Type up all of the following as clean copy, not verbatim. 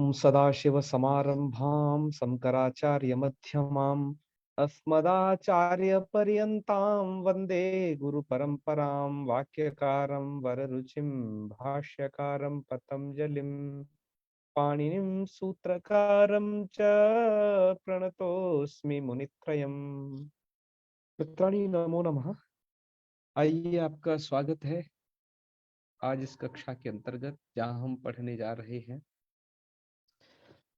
ओम सदाशिवसमारंभां शंकराचार्यमध्यमाम् अस्मदाचार्यपर्यन्तां वन्दे गुरुपरम्परां वाक्यकारं वररुचिं भाष्यकारं पतञ्जलिं पाणिनिं सूत्रकारं च प्रणतोऽस्मि मुनित्रयम्। मित्राणि नमो नमः। आइए, आपका स्वागत है आज इस कक्षा के अंतर्गत जहां हम पढ़ने जा रहे हैं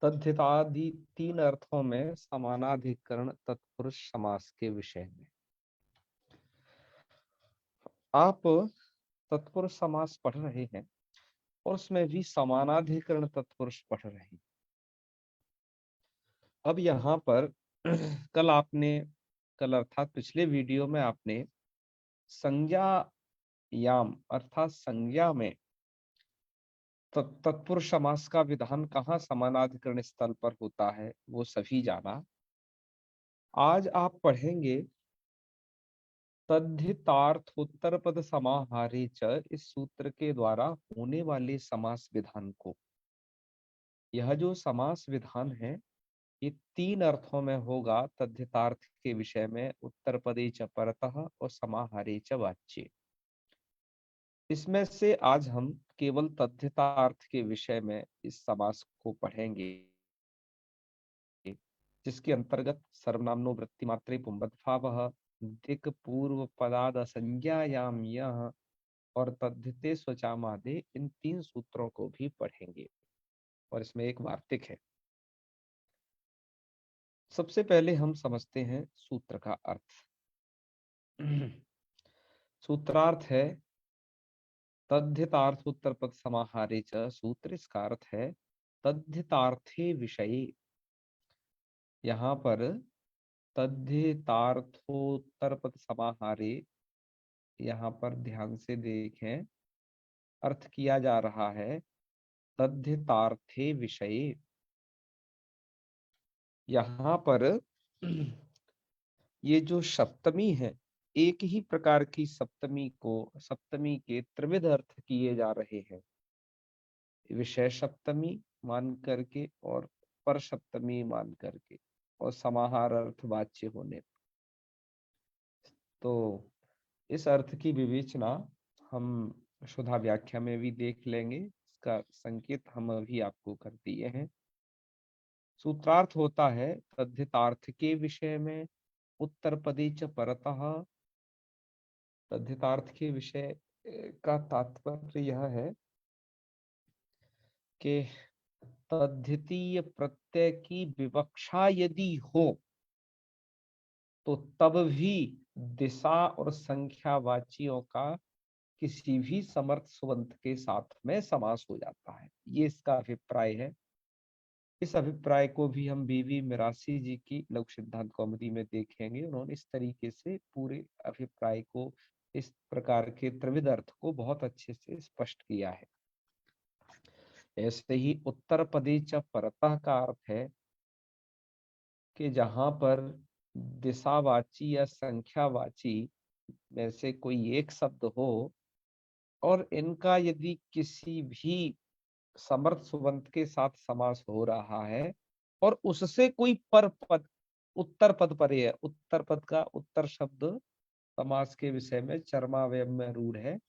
तद्धितादि तीन अर्थों में समानाधिकरण तत्पुरुष समास के विषय में। आप तत्पुरुष समास पढ़ रहे हैं और उसमें भी समानाधिकरण तत्पुरुष पढ़ रहे हैं। अब यहाँ पर कल अर्थात पिछले वीडियो में आपने संज्ञा याम अर्थात संज्ञा में तत्पुरुष समास का विधान कहाँ समानाधिकरण स्थल पर होता है वो सभी जाना। आज आप पढ़ेंगे तद्धितार्थोत्तर पद समाहारे च, इस सूत्र के द्वारा होने वाले समास विधान को। यह जो समास विधान है ये तीन अर्थों में होगा, तद्धितार्थ के विषय में उत्तर पदे च परतः और समाहारे च वाच्ये। इसमें से आज हम केवल तद्धितार्थ के विषय में इस समास को पढ़ेंगे, जिसके अंतर्गत सर्वनामनो वृत्ति मात्रे पुंबत्भावः दिक् पूर्व पदाद संज्ञायाम यह और तद्धिते स्वचामादे, इन तीन सूत्रों को भी पढ़ेंगे। और इसमें एक वार्तिक है। सबसे पहले हम समझते हैं सूत्र का अर्थ। सूत्रार्थ है तद्धितार्थ उत्तर पद समाहारे च। सूत्र इसका अर्थ है तद्धितार्थे विषये। यहाँ पर तद्धितार्थोत्तर पद समाहारे, यहाँ पर ध्यान से देखें, अर्थ किया जा रहा है तद्धितार्थे विषये। यहाँ पर ये जो सप्तमी है, एक ही प्रकार की सप्तमी के त्रिविध अर्थ किए जा रहे हैं। विषय सप्तमी मान करके और पर सप्तमी मान करके और समाहार अर्थ वाच्य होने। तो इस अर्थ की विवेचना हम शुद्धा व्याख्या में भी देख लेंगे। इसका संकेत हम अभी आपको कर दिए हैं। सूत्रार्थ होता है तद्धितार्थ के विषय में उत्तर पदे च परतः। तद्धितार्थ के विषय का तात्पर्य यह है कि तद्धितीय प्रत्यय की विवक्षा यदि हो तो तब भी दिशा और संख्यावाचियों का किसी भी समर्थ सुबंत के साथ में समास हो जाता है। ये इसका अभिप्राय है। इस अभिप्राय को भी हम बीवी मिरासी जी की लघु सिद्धांत कौमुदी में देखेंगे। उन्होंने इस तरीके से पूरे अभिप्राय को, इस प्रकार के त्रिविध अर्थ को बहुत अच्छे से स्पष्ट किया है। ऐसे ही उत्तर पदे च परतः का अर्थ है कि जहां पर दिशावाची या संख्यावाची में से कोई एक शब्द हो और इनका यदि किसी भी समर्थ सुबंत के साथ समास हो रहा है और उससे कोई पर पद उत्तर पद परे है, उत्तर पद का उत्तर शब्द समास के विषय में चर्मावय में रूढ़ है,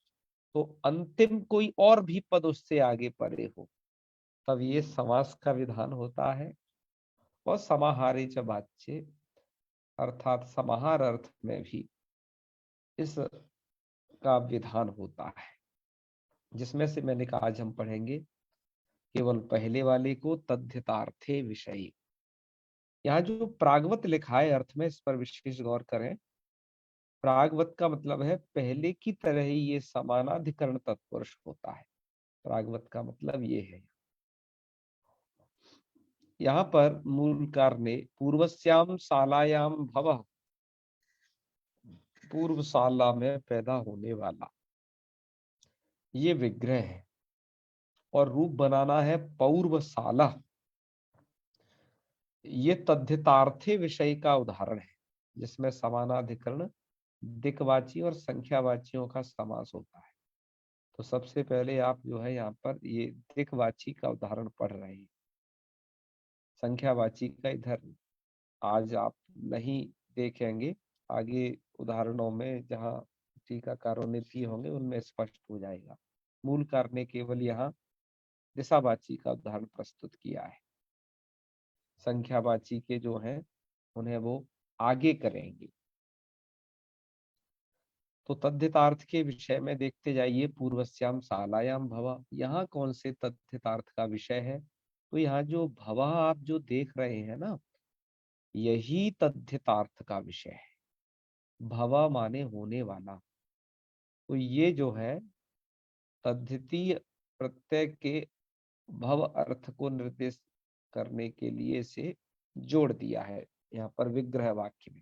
तो अंतिम कोई और भी पद उससे आगे परे हो, तब ये समास का विधान होता है। और समाहारे च वाच्ये अर्थात समाहार अर्थ में भी इस का विधान होता है, जिसमें से मैंने कहा आज हम पढ़ेंगे केवल पहले वाले को, तद्धितार्थे विषयी। यहाँ जो प्रागवत लिखा है अर्थ में, इस पर विशेष गौर करें। प्रागवत का मतलब है पहले की तरह ही ये समानाधिकरण तत्पुरुष होता है। प्रागवत का मतलब ये है। यहाँ पर मूलकार ने पूर्वस्याम शालायाम भवः, पूर्व शाला में पैदा होने वाला, ये विग्रह है। और रूप बनाना है पौर्वशाला, ये तद्धितार्थे विषय का उदाहरण है, जिसमें समानाधिकरण दिक्वाची और संख्यावाचियों का समास होता है। तो सबसे पहले आप जो है यहाँ पर ये दिक्वाची का उदाहरण पढ़ रहे हैं। संख्यावाची का इधर आज आप नहीं देखेंगे, आगे उदाहरणों में जहाँ टीकाकारों ने दिए होंगे उनमें स्पष्ट हो जाएगा। मूल कार ने केवल यहाँ दिशावाची का उदाहरण प्रस्तुत किया है, संख्यावाची के जो हैं उन्हें वो आगे करेंगे। तो तद्धितार्थ के विषय में देखते जाइए, पूर्वस्याम शालायाम भवा, यहाँ कौन से तद्धितार्थ का विषय है? तो यहाँ जो भवा आप जो देख रहे हैं ना, यही तद्धितार्थ का विषय है। भवा माने होने वाला। तो ये जो है तद्धितीय प्रत्यय के भव अर्थ को निर्देश करने के लिए से जोड़ दिया है यहाँ पर विग्रह वाक्य में।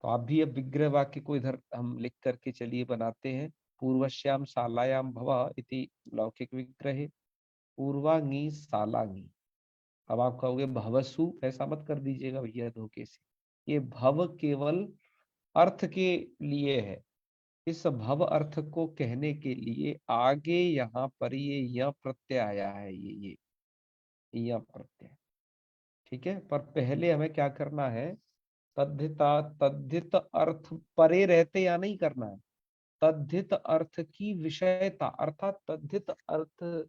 तो आप भी अब विग्रह वाक्य को इधर हम लिख करके चलिए बनाते हैं। पूर्वश्याम शालायाम भवा इति लौकिक विग्रह, पूर्वांगी शालांगी। अब आप कहोगे भवसु, ऐसा मत कर दीजिएगा भैया धोखे से, ये भव केवल अर्थ के लिए है। इस भव अर्थ को कहने के लिए आगे यहाँ पर ये य प्रत्यय आया है, ये य प्रत्यय, ठीक है। पर पहले हमें क्या करना है, तद्धिता तद्धित अर्थ परे रहते या नहीं करना है, तद्धित अर्थ की विषयता अर्थात तद्धित अर्थ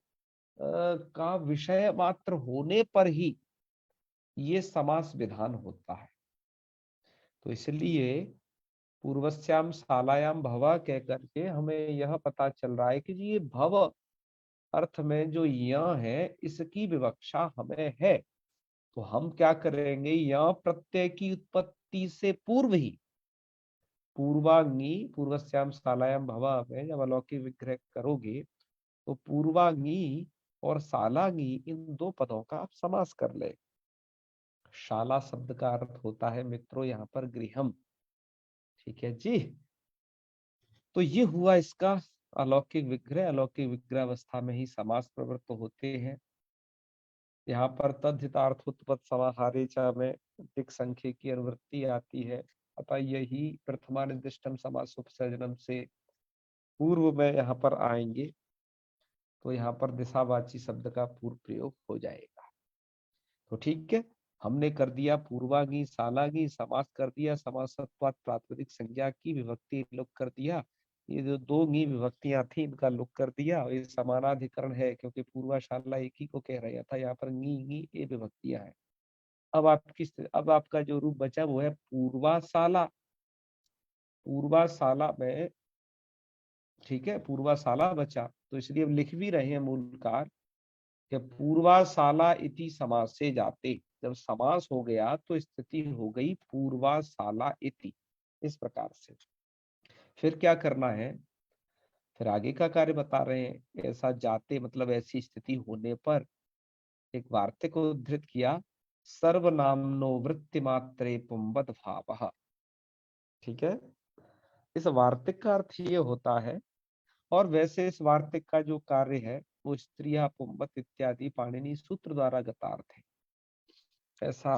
का विषय मात्र होने पर ही ये समास विधान होता है। तो इसलिए पूर्वस्याम शालायाम भवा कह करके हमें यह पता चल रहा है कि जी ये भव अर्थ में जो यह है इसकी विवक्षा हमें है। तो हम क्या करेंगे, यह प्रत्यय की उत्पत्ति से पूर्व ही पूर्वांगी, पूर्वस्याम शालायाम भवा में जब अलौकिक विग्रह करोगे तो पूर्वांगी और शालांगी इन दो पदों का आप समास कर ले। शाला शब्द का अर्थ होता है मित्रों यहाँ पर गृहम, ठीक है जी। तो ये हुआ इसका अलौकिक विग्रह। अलौकिक विग्रह अवस्था में ही समास प्रवृत्त होते हैं। यहाँ पर तद्धितार्थ उत्पत्ति समाहारे च में दिक् संख्या की अनुवृत्ति आती है, अतः यही प्रथमा निर्दिष्टम समास उपसर्जनम से पूर्व में यहाँ पर आएंगे। तो यहाँ पर दिशावाची शब्द का पूर्व प्रयोग हो जाएगा। तो ठीक है, हमने कर दिया पूर्वांगी शालांगी, समास कर दिया, समासत्वात् प्रातिपदिक संज्ञा की विभक्ति लोक कर दिया। ये जो दो गी विभक्तियां थी इनका लोक कर दिया। ये समानाधिकरण है क्योंकि पूर्वा शाला एक ही को कह रहा था, यहाँ पर गी ये विभक्तियां हैं। अब आपका जो रूप बचा वो है पूर्वाशाला। पूर्वाशाला में, ठीक है, पूर्वाशाला बचा, तो इसलिए अब लिख भी रहे हैं मूलकार कि पूर्वाशाला इति समासे जाते। जब समास हो गया तो स्थिति हो गई पूर्वाशाला इति, इस प्रकार से। फिर क्या करना है, फिर आगे का कार्य बता रहे हैं। ऐसा जाते मतलब ऐसी स्थिति होने पर एक वार्तिक को उद्धृत किया, सर्वनामनो वृत्ति मात्रे पुंबद भावः, ठीक है। इस वार्तिक का अर्थ ये होता है, और वैसे इस वार्तिक का जो कार्य है वो स्त्रिया पुंबत इत्यादि पाणिनि सूत्र द्वारा गतार्थ है, ऐसा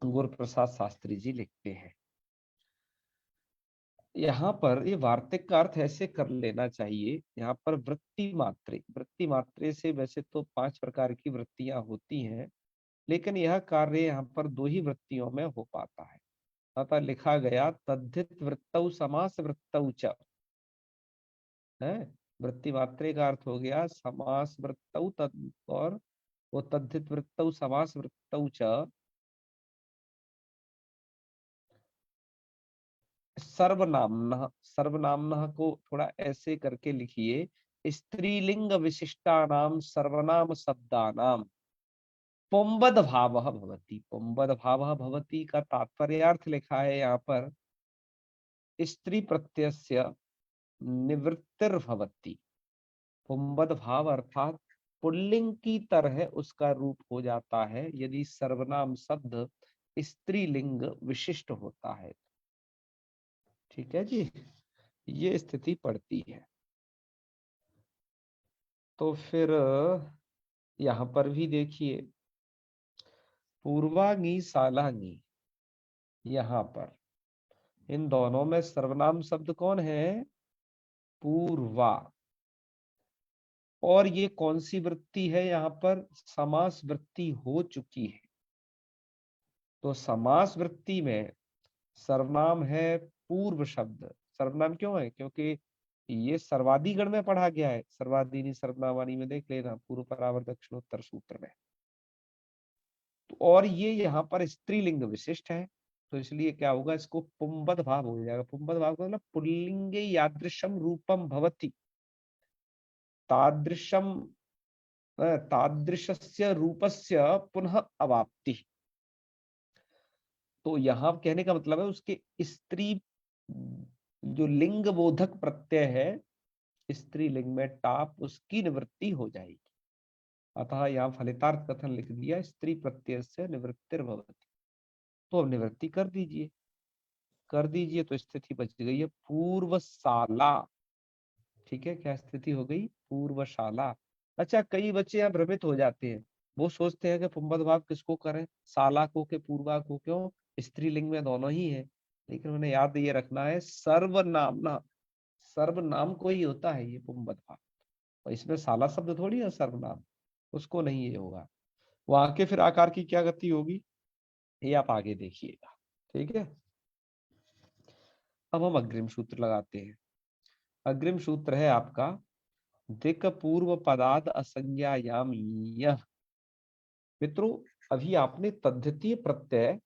गुरु प्रसाद शास्त्री जी लिखते हैं। यहाँ पर ये वार्तिक का अर्थ ऐसे कर लेना चाहिए, यहाँ पर वृत्ति मात्रे से वैसे तो 5 प्रकार की वृत्तियां होती हैं, लेकिन यह कार्य यहाँ पर 2 ही वृत्तियों में हो पाता है। अतः लिखा गया तद्धित वृत्तौ समास वृत्तौ च, है। वृत्ति मात्रे का अर्थ हो गया समास वृत्तौ तद, और वो तद्धित वृत्तौ समास वृत्तौ च सर्वनामनः। सर्वनामनः को थोड़ा ऐसे करके लिखिए, स्त्रीलिंग विशिष्टानाम सर्वनाम शब्दानाम पुंबद भावः भवति। पुंबद भावः भवति का तात्पर्यार्थ लिखा है यहाँ पर स्त्री प्रत्ययस्य निवृत्तिर भवति। पुंबद भाव अर्थात पुल्लिंग की तरह उसका रूप हो जाता है यदि सर्वनाम शब्द स्त्रीलिंग विशिष्ट होता है, ठीक है जी। ये स्थिति पड़ती है। तो फिर यहाँ पर भी देखिए पूर्वांगी शालांगी, यहाँ पर इन दोनों में सर्वनाम शब्द कौन है, पूर्वा। और ये कौन सी वृत्ति है, यहाँ पर समास वृत्ति हो चुकी है। तो समास वृत्ति में सर्वनाम है पूर्व शब्द। सर्वनाम क्यों है? क्योंकि ये सर्वादि गण में पढ़ा गया है। सर्वादीनी सर्वनामानी में देख लेना, पूर्व परावर्त दक्षिणोत्तर सूत्र में। और ये यहाँ पर स्त्रीलिंग विशिष्ट है, तो इसलिए क्या होगा, इसको पुंबद भाव हो जाएगा। पुंबद भाव का मतलब पुल्लिंगे यादृशम रूपम भवति, तादृशम तादृशस्य रूपस्य पुनः अवाप्ति। तो यहाँ कहने का मतलब है उसके स्त्री जो लिंग बोधक प्रत्यय है, स्त्रीलिंग में टाप, उसकी निवृत्ति हो जाएगी। अतः यहाँ फलितार्थ कथन लिख दिया, स्त्री प्रत्यय से निवृत्तिर्भवति। तो अब निवृत्ति कर दीजिए, कर दीजिए, तो स्थिति बच गई है पूर्वशाला। ठीक है, क्या स्थिति हो गई? पूर्वशाला। अच्छा, कई बच्चे यहाँ भ्रमित हो जाते हैं, वो सोचते हैं कि पुंबद भाव किसको करें, शाला को के पूर्वा को, क्यों? स्त्रीलिंग में दोनों ही है। लेकिन मैंने याद ये रखना है, सर्वनाम ना, सर्वनाम को ही होता है ये पुंबद भाव, और इसमें शाला शब्द थोड़ी है सर्वनाम, उसको नहीं ये होगा। वहां के फिर आकार की क्या गति होगी, ये आप आगे देखिएगा। ठीक है, अब हम अग्रिम सूत्र लगाते हैं। अग्रिम सूत्र है आपका दिक पूर्व पदाद असंज्ञायाम यह। मित्रों, अभी आपने तद्धितीय प्रत्यय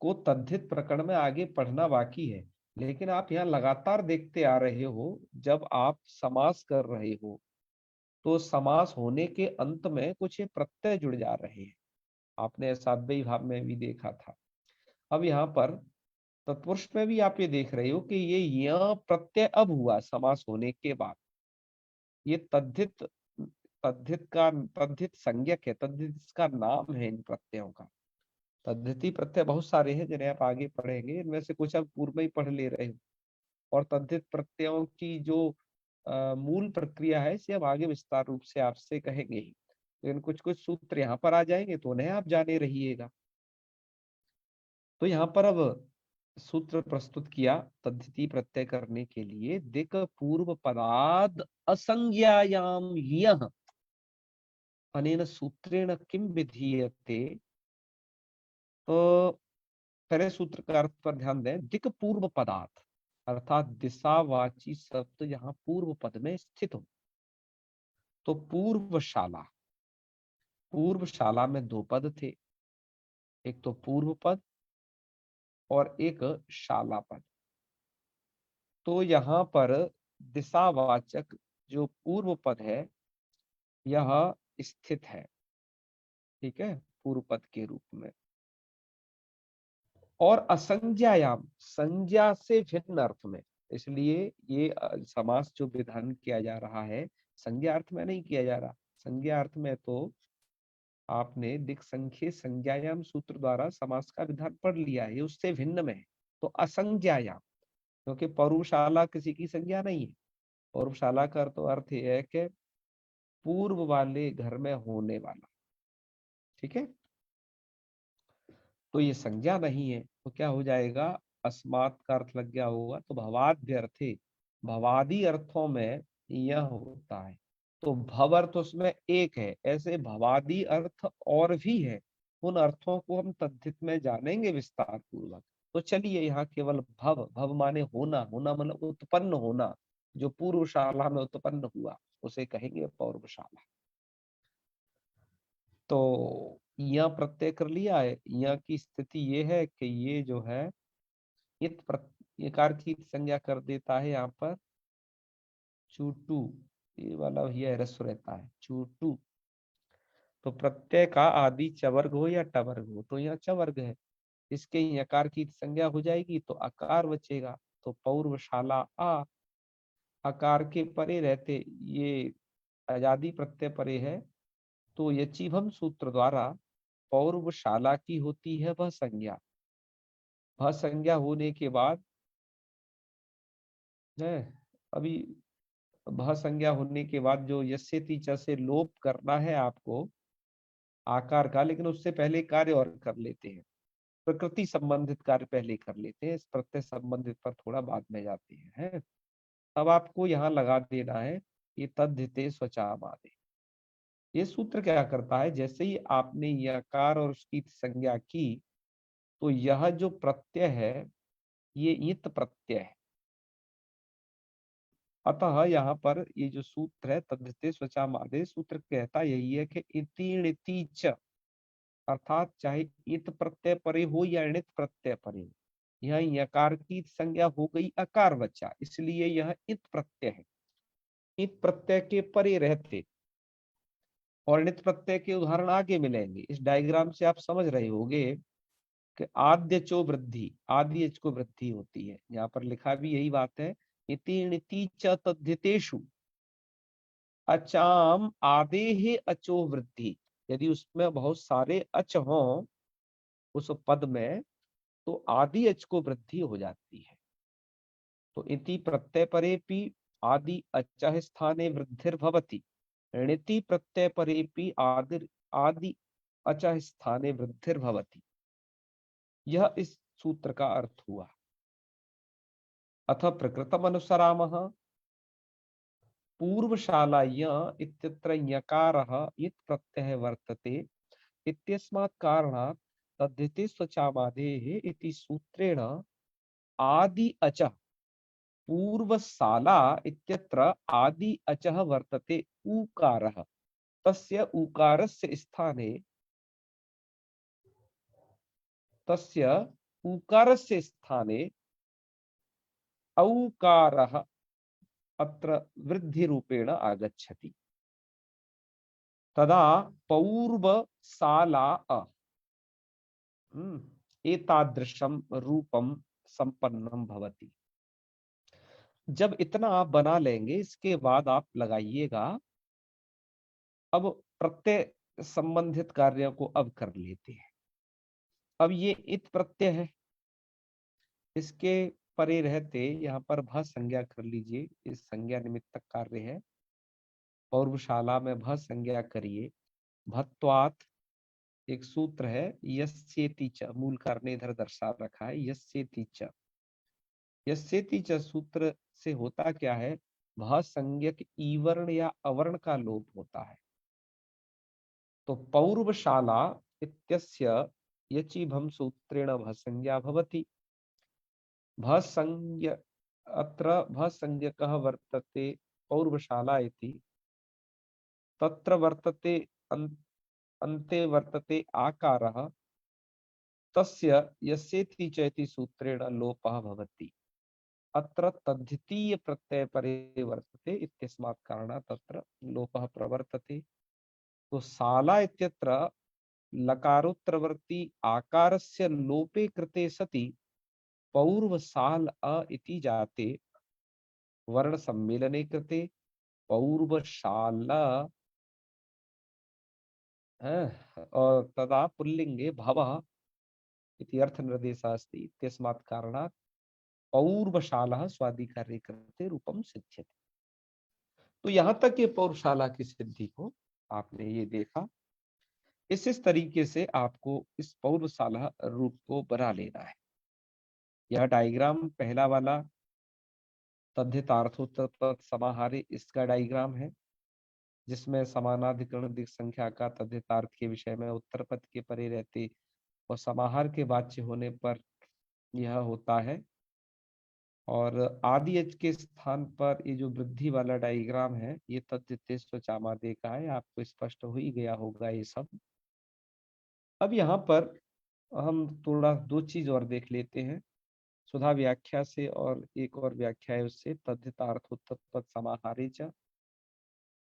को तद्धित प्रकरण में आगे पढ़ना बाकी है, लेकिन आप यहाँ लगातार देखते आ रहे हो, जब आप समास कर रहे हो तो समास होने के अंत में कुछ ये प्रत्यय जुड़ जा रहे हैं। आपने साध्वी भाव में भी देखा था। अब यहाँ पर तत्पुरुष में भी आप ये देख रहे हो कि ये यह प्रत्यय अब हुआ समास होने के बाद। ये तद्धित, तद्धित संज्ञक है, तद्धित इसका नाम है इन प्रत्ययों का। तद्धिती प्रत्यय बहुत सारे हैं जिन्हें आप आगे पढ़ेंगे, इनमें से कुछ आप पूर्व में ही पढ़ ले रहे हो। और तद्धित प्रत्ययों की जो मूल प्रक्रिया है, इसे हम आगे विस्तार रूप से आपसे कहेंगे ही। लेकिन कुछ कुछ सूत्र यहाँ पर आ जाएंगे तो उन्हें आप जाने रहिएगा। तो यहाँ पर अब सूत्र प्रस्तुत किया तद्धिती प्रत्यय करने के लिए, दिक पूर्व पदाद असंज्ञायाम यह अनेन सूत्रेण किम विधीयते। तो पहले सूत्र का अर्थ पर ध्यान दें। दिक पूर्व पदार्थ अर्थात दिशावाची शब्द यहाँ पूर्व पद में स्थित हो। तो पूर्वशाला, पूर्वशाला में दो पद थे, एक तो पूर्व पद और एक शाला पद। तो यहाँ पर दिशावाचक जो पूर्व पद है यह स्थित है, ठीक है, पूर्व पद के रूप में। और असंज्ञायाम, संज्ञा से भिन्न अर्थ में, इसलिए ये समास जो विधान किया जा रहा है संज्ञा अर्थ में नहीं किया जा रहा। संज्ञा अर्थ में तो आपने दिक् संख्य संज्ञायाम सूत्र द्वारा समास का विधान पढ़ लिया है, ये उससे भिन्न में है। तो असंज्ञायाम, क्योंकि पौरुषाला किसी की संज्ञा नहीं है। पौरुषाला का तो अर्थ यह है कि पूर्व वाले घर में होने वाला, ठीक है। तो ये संज्ञा नहीं है, तो क्या हो जाएगा, अस्मात् का अर्थ लग गया होगा, तो भवाद्य अर्थे, भवादि अर्थों में यह होता है। तो भव अर्थ उसमें एक है, ऐसे भवादि अर्थ और भी है। उन अर्थों को हम तद्धित में जानेंगे विस्तार पूर्वक। तो चलिए, यहाँ केवल भव, भव माने होना, होना मतलब उत्पन्न होना, जो पूर्वशाला में उत्पन्न हुआ उसे कहेंगे पौर्वशाला। तो यहाँ प्रत्यय कर लिया है। यहाँ की स्थिति ये है कि ये जो है इत प्रकार की संज्ञा कर देता है यहाँ पर चूटू, ये वाला भैया रस्व रहता है चूटू। तो प्रत्यय का आदि चवर्ग हो या टवर्ग हो, तो यहाँ चवर्ग है, इसके यकार की संज्ञा हो जाएगी तो अकार बचेगा। तो पौर्वशाला आ, अकार के परे रहते ये आजादी प्रत्यय परे है, तो यचिभम सूत्र द्वारा पौर्वशाला की होती है वह संज्ञा। वह संज्ञा होने के बाद है, अभी वह संज्ञा होने के बाद जो यस्यति च से लोप करना है आपको आकार का, लेकिन उससे पहले कार्य और कर लेते हैं, प्रकृति संबंधित कार्य पहले कर लेते हैं, इस प्रत्यय संबंधित पर थोड़ा बाद में जाते हैं। अब आपको यहाँ लगा देना है एतद्धिते स्वचामादे। ये सूत्र क्या करता है, जैसे ही आपने यकार और उसकी संज्ञा की तो यह जो प्रत्यय है ये इत प्रत्यय है। अतः यहाँ पर ये जो सूत्र है तद्धिते स्वचामादे, सूत्र कहता यही है कि इति णिति च, अर्थात चाहे इत प्रत्यय परे हो या णित प्रत्यय परे हो, यह यकार की संज्ञा हो गई अकार बचा, इसलिए यह इत प्रत्यय है। इत प्रत्यय के परे रहते और णित प्रत्यय के उदाहरण आगे मिलेंगे। इस डायग्राम से आप समझ रहे होंगे कि आद्य चो वृद्धि, आदि एच को वृद्धि होती है। यहाँ पर लिखा भी यही बात है, इति णिति च तद्धितेषु अचाम आदेहि अचो वृद्धि। यदि उसमें बहुत सारे अच हों उस पद में तो आदि अच को वृद्धि हो जाती है। तो इति प्रत्यय परेपि आदि अचः स्थाने वृद्धिर्भवति, णिति प्रत्यय परेपि आदि अचः स्थाने वृद्धिर्भवति। यह इस सूत्र का अर्थ हुआ। अथ प्रकृतम अनुसरामः, पूर्वशालाय इत्यत्र यकारः इत् प्रत्ययः वर्तते इत्यस्मात् कारणात् तद्धिते स्वचामादेः इति सूत्रेण आदि अचः पूर्वशाला इत्यत्र आदि अचः वर्तते ऊकारः, तस्य ऊकारस्य स्थाने तस्य ऊकारस्य स्थाने औकारः अत्र वृद्धिरूपेण आगच्छति। तदा पौर्वशाला एतादृशम रूपम संपन्नम भवति। जब इतना आप बना लेंगे इसके बाद आप लगाइएगा। अब प्रत्यय संबंधित कार्यों को अब कर लेते हैं। अब ये इत प्रत्यय है, इसके परे रहते यहाँ पर भ संज्ञा कर लीजिए, इस संज्ञा निमित्तक कार्य है। पौर्वशाला में भ संज्ञा करिए। भत्वात् एक सूत्र है, यस्येति च, मूल कारण इधर दर्शा रखा है, यस्येति च। यस्येति च सूत्र से होता क्या है, भ संज्ञक ईवर्ण या अवर्ण का लोप होता है। तो पौर्वशाला इत्यस्य यचि भम सूत्रेण भ संज्ञा भवति। भ संज्ञ अत्र भ संज्ञकः वर्तते पौर्वशाला इति, तत्र वर्तते अन्ते वर्तते आकारः, तस्य यस्येति च इति सूत्रेण लोपः भवति। अत्र तद्धितीय प्रत्यय परे वर्तते इत्यस्मात् कारणात् तत्र लोपः प्रवर्तते। तो शाला इत्यत्र लकारोत्तरवर्ती आकारस्य लोपे कृते सति पौर्वशाल अ इति जाते वर्ण सम्मेलने कृते पौर्वशाल और तदा पुल्लिंगे भवः इति अर्थनिर्देशः अस्ति इत्यस्मात् कारणात् पौर्वशाला स्वादिकार्ये कृते रूपम सिद्ध्यते। तो यहां तक ये पौर्वशाला की सिद्धि को आपने ये देखा। इस तरीके से आपको इस पौर्वशाला रूप को बना लेना है। यह डायग्राम पहला वाला तद्धितार्थोत्तर समाहारे इसका डायग्राम है, जिसमें समानाधिकरण दिक् संख्या का तद्धितार्थ के विषय में उत्तर पद के परे रहते और समाहार के वाच्य होने पर यह होता है। और आदि एच के स्थान पर ये जो वृद्धि वाला डायग्राम है ये तद्धिते स्वचामादे का है। आपको स्पष्ट हो ही गया होगा ये सब। अब यहाँ पर हम थोड़ा दो चीज और देख लेते हैं सुधा व्याख्या से, और एक और व्याख्या है उससे, तद्धितार्थोत्तर समाहारे च।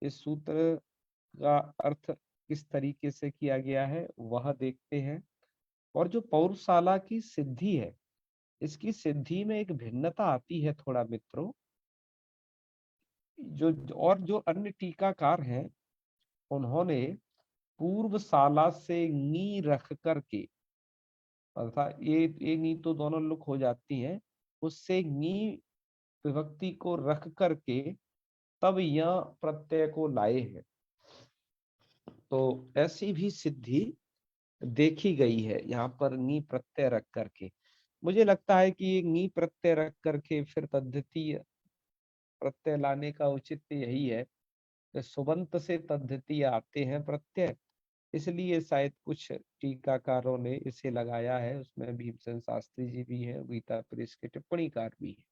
इस सूत्र का अर्थ किस तरीके से किया गया है वह देखते हैं। और जो पौर्वशाला की सिद्धि है, इसकी सिद्धि में एक भिन्नता आती है थोड़ा मित्रों। जो अन्य टीकाकार हैं उन्होंने पूर्वशाला से नी रख करके, अर्थात ये नी तो दोनों लुक हो जाती हैं, उससे नी विभक्ति को रख करके तब यह प्रत्यय को लाए हैं। तो ऐसी भी सिद्धि देखी गई है यहाँ पर नी प्रत्यय रख करके। मुझे लगता है कि ये नी प्रत्यय रख करके फिर तद्धितीय प्रत्यय लाने का औचित्य यही है सुबंत से तद्धिति आते हैं प्रत्यय, इसलिए शायद कुछ टीकाकारों ने इसे लगाया है। उसमें भीमसेन शास्त्री जी भी हैं, गीता प्रेस के टिप्पणीकार भी हैं,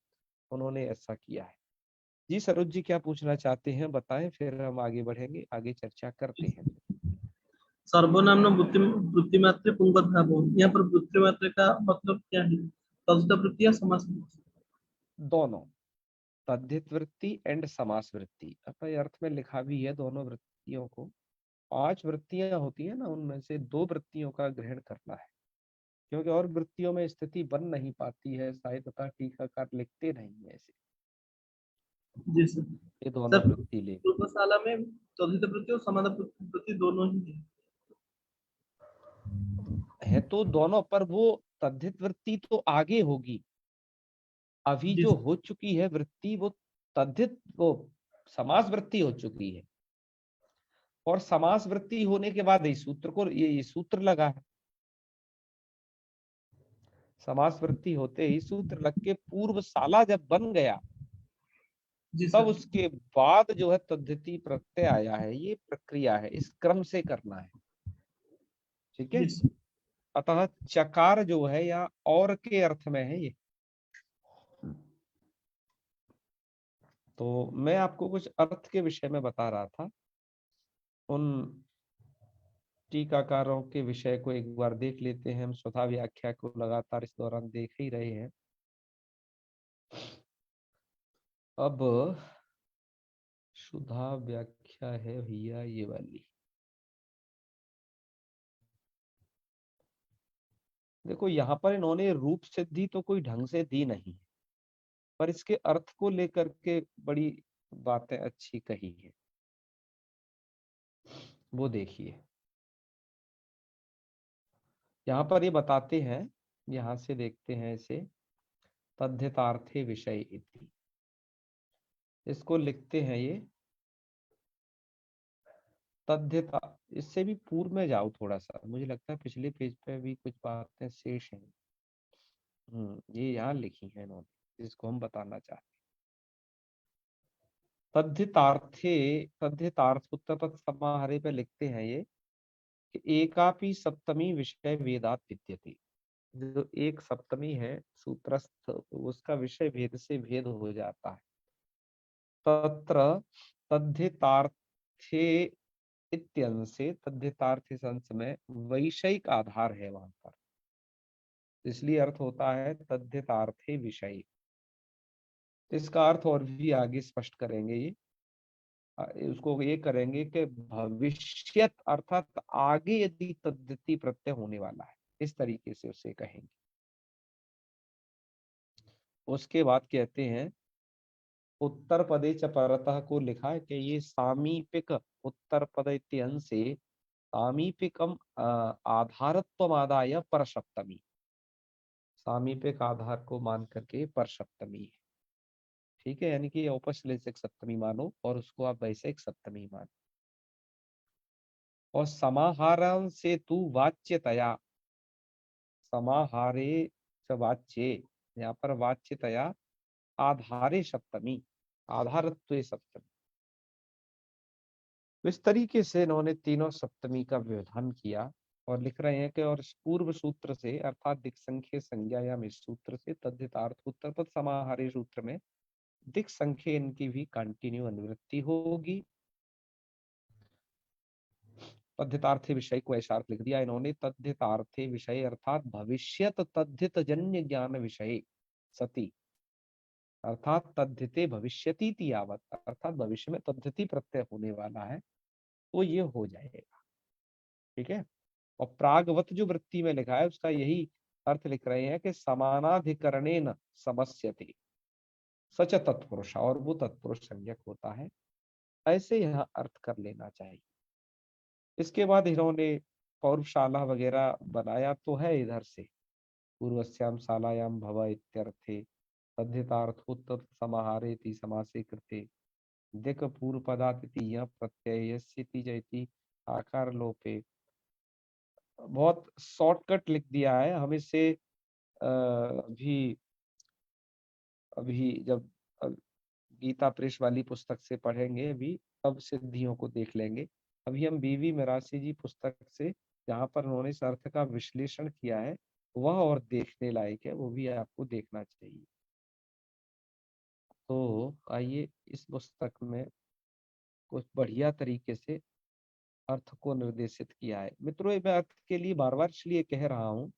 उन्होंने ऐसा किया है। जी सरोज जी क्या पूछना चाहते हैं बताएं, फिर हम आगे बढ़ेंगे, आगे चर्चा करते हैं। सर्वनाम वृत्तिमात्र पुंगवद्भाव, यहाँ पर वृत्तिमात्र का मतलब क्या है? तद्धित वृत्ति या समास वृत्ति? दोनों, तद्धित वृत्ति एंड समास वृत्ति, अपने अर्थ में लिखा भी है दोनों वृत्तियों को। 5 वृत्तियां होती है ना, उनमें से 2 वृत्तियों का ग्रहण करना है, क्योंकि और वृत्तियों में स्थिति बन नहीं पाती है शायद, तथा टीकाकार लिखते नहीं है ऐसे। जी सर। ये दोनों सर, वृत्ति ले पूर्वशाला में तद्धित वृत्ति और समास वृत्ति दोनों ही है। है तो दोनों, पर वो तद्धित वृत्ति तो आगे होगी, अभी जी जो सर। हो चुकी है वृत्ति वो तद्धित, वो समास वृत्ति हो चुकी है। और समास वृत्ति होने के बाद इस सूत्र को, ये सूत्र लगा है, समास वृत्ति होते ही सूत्र लग के पूर्वशाला जब बन गया, जी तब सर। उसके बाद जो है तद्धिति प्रत्यय आया है। ये प्रक्रिया है, इस क्रम से करना है, ठीक जी है। सर। अतः चकार जो है या और के अर्थ में है ये। तो मैं आपको कुछ अर्थ के विषय में बता रहा था, उन टीकाकारों के विषय को एक बार देख लेते हैं। हम स्वतः व्याख्या को लगातार इस दौरान देख ही रहे हैं। अब सुधा व्याख्या है भैया ये वाली, देखो यहाँ पर इन्होंने रूप सिद्धि तो कोई ढंग से दी नहीं, पर इसके अर्थ को लेकर के बड़ी बातें अच्छी कही है, वो देखिए। यहाँ पर ये बताते हैं, यहाँ से देखते हैं इसे, तद्धितार्थे विषय इति, इसको लिखते हैं ये तद्धिता। इससे भी पूर्व में जाओ थोड़ा सा, मुझे लगता है पिछले पेज पे भी कुछ बातें शेष हैं। ये यहाँ लिखी है इन्होंने, जिसको हम बताना चाहते हैं। तद्धितार्थे, तद्धितार्थ उत्तर पद समाहारे पे लिखते हैं ये कि एकापि सप्तमी विषय वेदात विद्यते। जो एक सप्तमी है सूत्रस्थ, उसका विषय भेद से भेद हो जाता है। तत्र तद्धितार्थे इत्यंसे, तद्धितार्थ इस अंश में वैषयिक आधार है वहां पर, इसलिए अर्थ होता है तद्धितार्थे विषय। इसका अर्थ और भी आगे स्पष्ट करेंगे ये, उसको ये करेंगे कि भविष्यत अर्थात आगे यदि तद्धिति प्रत्यय होने वाला है, इस तरीके से उसे कहेंगे। उसके बाद कहते हैं उत्तर पदे च परतः को लिखा है कि ये सामीपिक उत्तर पद इत्यंश से सामीपिकम आधारत्व आदाय पर सप्तमी, सामीपिक आधार को मान करके पर सप्तमी है, ठीक है। यानी कि औपश्लेषिक सप्तमी मानो और उसको आप वैश्विक सप्तमी मानो। और समाहारं से तू वाच्यतया, समाहारे च वाच्ये, यहाँ पर वाच्यतया आधारे सप्तमी, आधारत्व सप्तमी। इस तरीके से इन्होंने तीनों सप्तमी का व्यवधान किया और लिख रहे हैं कि और पूर्व सूत्र से अर्थात दिक् संख्य संज्ञायाम इस सूत्र से तद्धितार्थ उत्तर पद समाहारे सूत्र में दिक् संख्य इनकी भी कंटिन्यू अनुवृत्ति होगी। तद्धितार्थे विषय को ऐसा अर्थ लिख दिया इन्होंने, तद्धितार्थे विषय अर्थात भविष्यत तद्धित जन्य ज्ञान विषय सती, अर्थात तद्धिते भविष्यति यावत, अर्थात भविष्य में तद्धिति प्रत्यय होने वाला है तो ये हो जाएगा, ठीक है। और प्रागवत जो वृत्ति में लिखा है उसका यही अर्थ लिख रहे हैं कि समानाधिकरणेन समस्यते सच तत्पुरुष, और वो तत्पुरुष संज्ञक होता है, ऐसे यहाँ अर्थ कर लेना चाहिए। इसके बाद इन्होंने पौरुषशाला वगैरह बनाया तो है इधर से, पूर्वस्याम शालायाम भव इत्यर्थे तद्धितार्थोत्तर समाहारेति समासे कृते दिक् पूर्व पदातिथि यह प्रत्ययस्यति जयति आकार लोपे। बहुत शॉर्टकट लिख दिया है, हम इसे भी अभी जब गीता प्रेस वाली पुस्तक से पढ़ेंगे अभी, अब सिद्धियों को देख लेंगे। अभी हम बीवी मिरासी जी पुस्तक से जहाँ पर उन्होंने इस अर्थ का विश्लेषण किया है वह और देखने लायक है, वो भी आपको देखना चाहिए। तो आइए इस पुस्तक में कुछ बढ़िया तरीके से अर्थ को निर्देशित किया है। मित्रों, मैं अर्थ के लिए बार बार इसलिए कह रहा हूँ,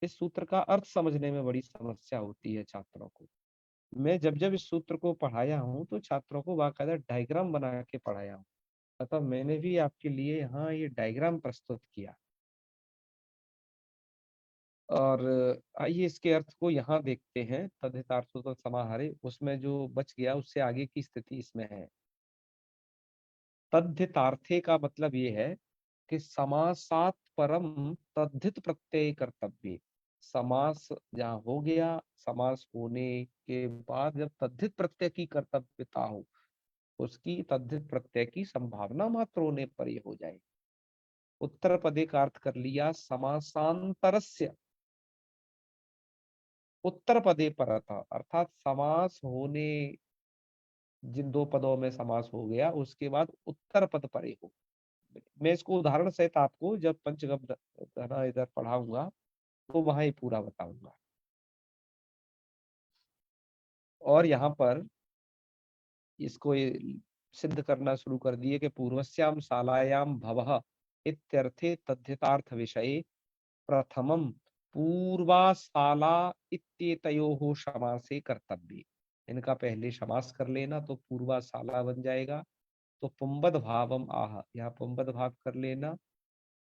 इस सूत्र का अर्थ समझने में बड़ी समस्या होती है छात्रों को। मैं जब जब इस सूत्र को पढ़ाया हूँ तो छात्रों को बाकायदा डायग्राम बना के पढ़ाया हूँ। अतः मैंने भी आपके लिए यहाँ ये डायग्राम प्रस्तुत किया। और आइए इसके अर्थ को यहाँ देखते हैं। तद्धितार्थो तो समाहारे, उसमें जो बच गया उससे आगे की स्थिति इसमें है। तद्धितार्थे का मतलब ये है कि समासात परम तद्धित प्रत्यय कर्तव्य। समास जहाँ हो गया, समास होने के बाद जब तद्धित प्रत्यय की कर्तव्यता हो, उसकी तद्धित प्रत्यय की संभावना मात्र होने पर ये हो जाए। उत्तर पदे का अर्थ कर लिया समासांतरस्य, उत्तर पदे पर था, अर्थात समास होने, जिन दो पदों में समास हो गया उसके बाद उत्तर पद परे हो। मैं इसको उदाहरण सहित आपको जब पंचगम इधर पढ़ाऊंगा तो वहां ही पूरा बताऊंगा। और यहाँ पर इसको सिद्ध करना शुरू कर दिए कि पूर्वस्याम शालायाम भवः इत्यर्थे तद्धितार्थ विषये प्रथमम पूर्वाशाला इत्येतयोः समासे कर्तव्य। इनका पहले समास कर लेना तो पूर्वाशाला बन जाएगा। तो पुंबद भावम आह, यहाँ पुंबद भाव कर लेना,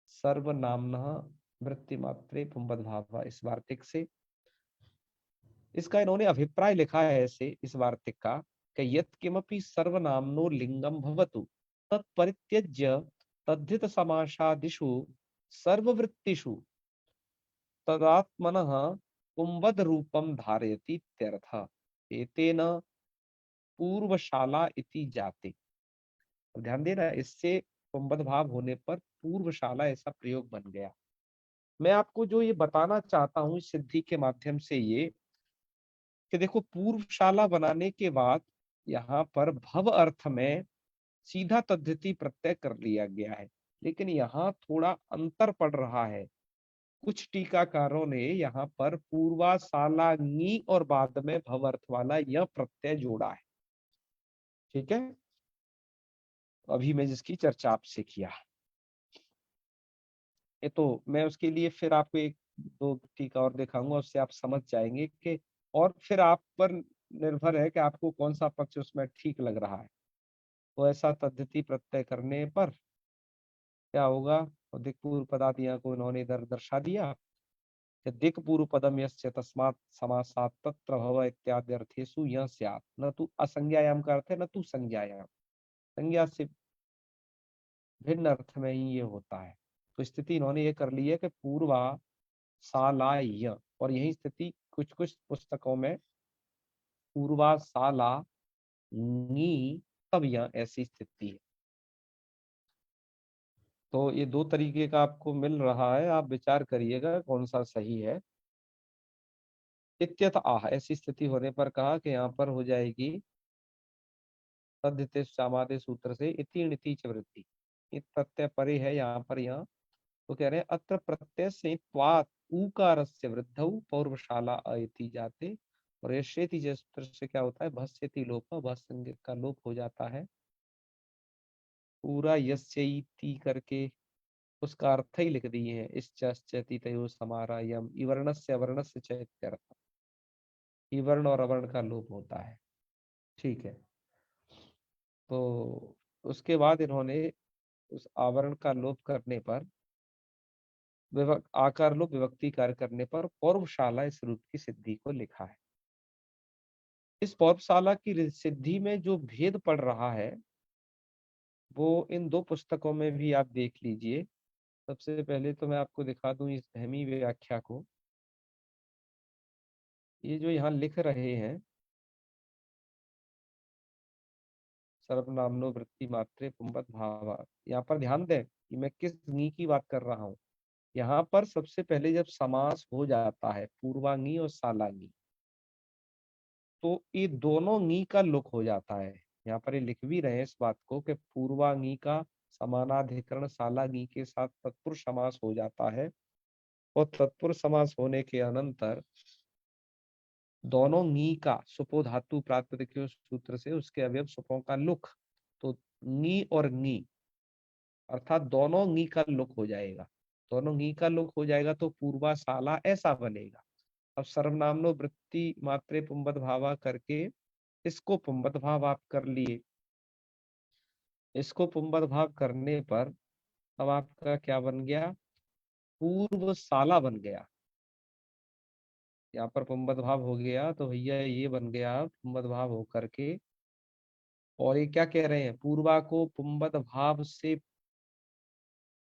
सर्वनामनः वृत्ति मात्रे पुंबद भाव इस वार्तिक से। इसका इन्होंने अभिप्राय लिखा है ऐसे इस वार्तिक का कि यत् किमपि सर्वनामनो लिंगम भवतु तत्परित्यज्य तद्धित समासादिषु सर्ववृत्तिषु तदात्मनः पुंबद रूपम धारयति इत्यर्थः। एतेन पूर्वशाला इति जाते। अब ध्यान देना, इससे पुंबद भाव होने पर पूर्वशाला ऐसा प्रयोग बन गया। मैं आपको जो ये बताना चाहता हूँ इस सिद्धि के माध्यम से ये कि देखो, पूर्वशाला बनाने के बाद यहाँ पर भव अर्थ में सीधा तद्धिति प्रत्यय कर लिया गया है, लेकिन यहाँ थोड़ा अंतर पड़ रहा है। कुछ टीकाकारों ने यहाँ पर पूर्वाशालांगी और बाद में भव अर्थ वाला यह प्रत्यय जोड़ा है। ठीक है, अभी मैं जिसकी चर्चा आपसे किया ये, तो मैं उसके लिए फिर आपको एक दो टीका और दिखाऊंगा, उससे आप समझ जाएंगे कि, और फिर आप पर निर्भर है कि आपको कौन सा पक्ष उसमें ठीक लग रहा है। तो ऐसा तद्धिति प्रत्यय करने पर क्या होगा, तो दिक् पूर्व पदादियां को इन्होंने इधर दर्शा दिया कि दिक् पूर्व पदम यस्य तस्मात् समासात् तत्र भव इत्यादि अर्थेषु यह स्यात्। न तो असंज्ञायाम का अर्थ है, न तो संज्ञायाम, संज्ञा से भिन्न अर्थ में ही ये होता है। तो स्थिति इन्होंने ये कर ली है कि पूर्वा सालाय, और यही स्थिति कुछ कुछ पुस्तकों में पूर्वा साला नी तब यह ऐसी स्थिति है। तो ये दो तरीके का आपको मिल रहा है, आप विचार करिएगा कौन सा सही है। इत्यत आह, ऐसी स्थिति होने पर कहा कि यहाँ पर हो जाएगी तद्धिते सामादे सूत्र से इति णिति च वृत्ति। इत प्रत्यय परे है यहाँ पर, यहाँ तो कह रहे हैं अत्र प्रत्यय से त्वात् उकारस्य वृद्धौ पौर्वशाला अति जाते। और यशेति सूत्र से क्या होता है, भस्यति लोप, भस्यंग का लोप हो जाता है। पूरा यस्यति करके उसका अर्थ ही लिख दिए हैं, इश्चति तयो समारा यम इवर्णस्य अवर्णस्य च इत्यर्थ। इवर्ण और अवर्ण का लोप होता है। ठीक है, तो उसके बाद इन्होंने उस आवरण का लोप करने पर आकार लोप विभक्ति कार्य करने पर पौर्वशाला इस रूप की सिद्धि को लिखा है। इस पौर्वशाला की सिद्धि में जो भेद पड़ रहा है वो इन दो पुस्तकों में भी आप देख लीजिए। सबसे पहले तो मैं आपको दिखा दूं इस धैमी व्याख्या को। ये जो यहाँ लिख रहे हैं सर्वनामनो वृत्ति मात्रे पुंबत भावा, यहाँ पर ध्यान दें कि मैं किस नी की बात कर रहा हूँ। यहाँ पर सबसे पहले जब समास हो जाता है पूर्वांगी और सालांगी, तो ये दोनों नी का लुक हो जाता है। यहाँ पर ये लिख भी रहे हैं इस बात को कि पूर्वांगी का समानाधिकरण सालांगी के साथ तत्पुरुष समास हो जाता है, और तत्पुरुष समास होने के अनंतर दोनों नी का सुपो धातु प्रातिपदिक सूत्र से उसके अवयव सुपों का लुक, तो नी और नी अर्थात दोनों नी का लुक हो जाएगा। दोनों नी का लुक हो जाएगा तो पूर्वा साला ऐसा बनेगा। अब सर्वनामनो वृत्ति मात्रे पुंबद भावा करके इसको पुंबद भाव आप कर लिए। इसको पुंबद भाव करने पर अब आपका क्या बन गया, पूर्व साला बन गया। यहाँ पर पुंबद भाव हो गया तो भैया ये बन गया पुंबद भाव होकर के, और ये क्या कह रहे हैं, पूर्वा को पुंबद भाव से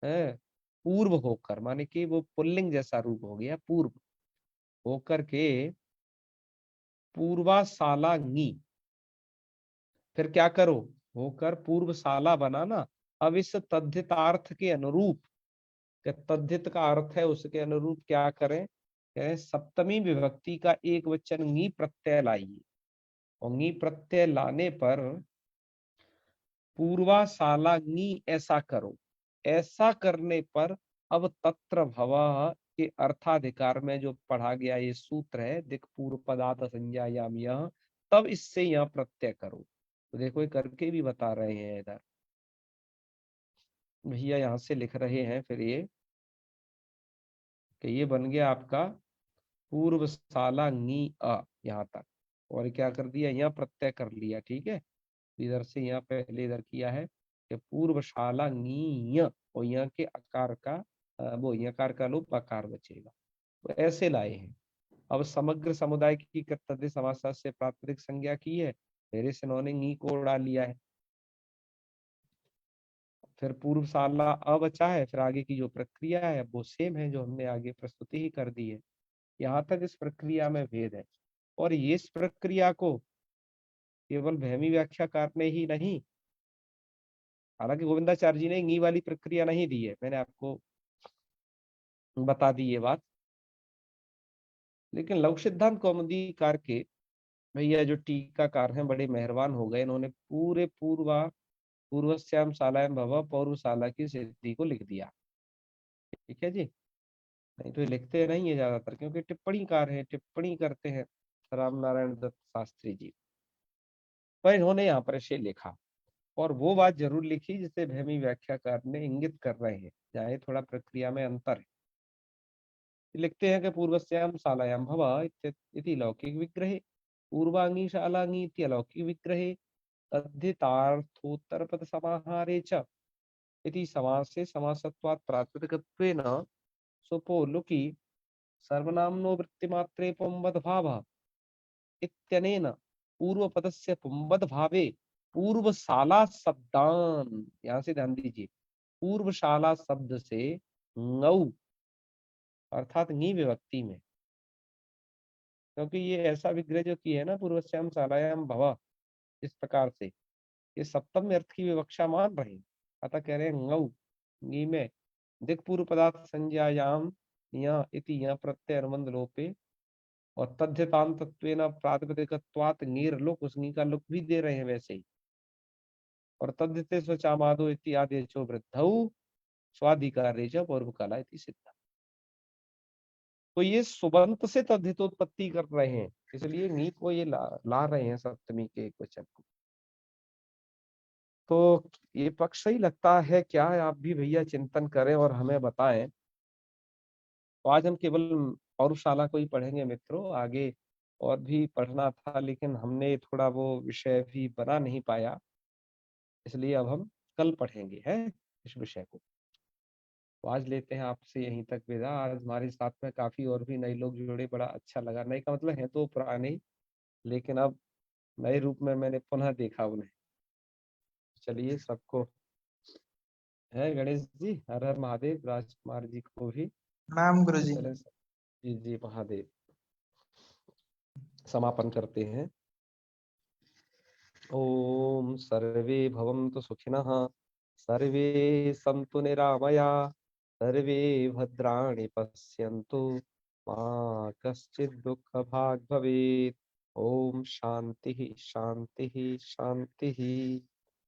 है पूर्व होकर, माने कि वो पुल्लिंग जैसा रूप हो गया, पूर्व होकर के पूर्वा सालांगी। फिर क्या करो, होकर पूर्व साला बना ना। अब इस तद्धितार्थ के अनुरूप, कि तद्धित का अर्थ है उसके अनुरूप क्या करें, कहें सप्तमी विभक्ति का एक वचन नी प्रत्यय लाइए, और नी प्रत्यय लाने पर पूर्वा सालांगी ऐसा करो। ऐसा करने पर अब तत्र भव के अर्थाधिकार में जो पढ़ा गया ये सूत्र है, दिक पूर्व पदार्थ संज्ञायाम यह, तब इससे यहाँ प्रत्यय करो। तो देखो ये करके भी बता रहे हैं इधर भैया, यहाँ से लिख रहे हैं फिर ये कि ये बन गया आपका पूर्व साला नी अ यहाँ तक, और क्या कर दिया, यहाँ प्रत्यय कर लिया। ठीक है, इधर से यहाँ पहले इधर किया है कि पूर्वशाला नीय, और यहाँ के आकार का वो यकार का लोप आकार बचेगा। तो ऐसे लाए हैं। अब समग्र समुदाय की कर्तव्य समास से प्राकृतिक संज्ञा की है, मेरे से इन्होंने नी को उड़ा लिया है। फिर पूर्वशाला अ बचा है, फिर आगे की जो प्रक्रिया है वो सेम है जो हमने आगे प्रस्तुति ही कर दी है। यहाँ तक इस प्रक्रिया में भेद है, और ये इस प्रक्रिया को केवल भैमी व्याख्याकार ने ही नहीं, हालांकि गोविंदाचार्य जी ने नी वाली प्रक्रिया नहीं दी है, मैंने आपको बता दी ये बात, लेकिन लघु सिद्धांत कौमुदीकार के भैया जो टीकाकार हैं बड़े मेहरबान हो गए, इन्होंने पूरे पूर्वस्याम शालायाम भव पौर्वशाला की सिद्धि को लिख दिया। ठीक है जी, नहीं तो ये लिखते नहीं है ज्यादातर, क्योंकि टिप्पणीकार हैं, टिप्पणी करते हैं राम नारायण दत्त शास्त्री जी, पर इन्होंने यहाँ पर इसे लिखा, और वो बात जरूर लिखी जिसे भैमी व्याख्याकार ने इंगित कर रहे हैं, चाहे थोड़ा प्रक्रिया में अंतर है। लिखते हैं कि पूर्वस्याम शालायाम भव इति लौकिक विग्रहे, पूर्वांगी शालांगी इति अलौकिक विग्रहे, तद्धितार्थोत्तरपद समाहारे च इति समासे समासत्वात् प्रातिपदिकत्वेन सुपो लुकि सर्वनाम्नो वृत्तिमात्रे पुंबद भावः इत्यनेन पूर्वपदस्य पुंबद भावे पूर्वशाला शब्दान, यहाँ से ध्यान दीजिए, पूर्वशाला शब्द से ngौ अर्थात नी विभक्ति में, क्योंकि ये ऐसा विग्रह जो की है ना पूर्वस्याम शालायाम भव, इस प्रकार से ये सप्तम अर्थ की विवक्षा मान रहे हैं। अतः कह रहे हैं ngौ नी में दिक् पूर्व पदार्थ संज्ञायाम यहाँ इति यहाँ प्रत्यय अनुबंध लोपे, और तद्धितांतत्वेन प्रातिपदिकत्वात् नीर लोक, उस नी का लोक भी दे रहे हैं वैसे ही, और तद्धिते स्वचामादो इत्यादि चो वृद्धौ स्वाधिकारे च पूर्व काला इति सिद्ध। तो ये सुबंत से तद्धितोत्पत्ति कर रहे हैं, इसलिए नी को ये ला रहे हैं सप्तमी के एक वचन को। तो ये पक्ष सही लगता है क्या, आप भी भैया चिंतन करें और हमें बताएं। तो आज हम केवल पौरुषाला को ही पढ़ेंगे मित्रों, आगे और भी पढ़ना था लेकिन हमने थोड़ा वो विषय भी बना नहीं पाया, इसलिए अब हम कल पढ़ेंगे है इस विषय को। तो आज लेते हैं आपसे यहीं तक विदा। आज हमारे साथ में काफी और भी नए लोग जुड़े, बड़ा अच्छा लगा। नए का मतलब है तो पुराने ही, लेकिन अब नए रूप में मैंने पुनः देखा उन्हें। चलिए सबको है गणेश जी, हर हर महादेव, राजकुमार जी को भी नाम गुरुजी। चले। जी जी महादेव, समापन करते हैं। ओम सर्वे भवन्तु सुखिनः, सर्वे सन्तु निरामया, सर्वे भद्राणि पश्यन्तु, मा कश्चित् दुःखभाग् भवेत्। ओम शांति शांति शांति।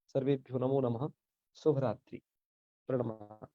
सर्वेभ्यो नमो नमः। शुभ रात्रि। प्रणमामि।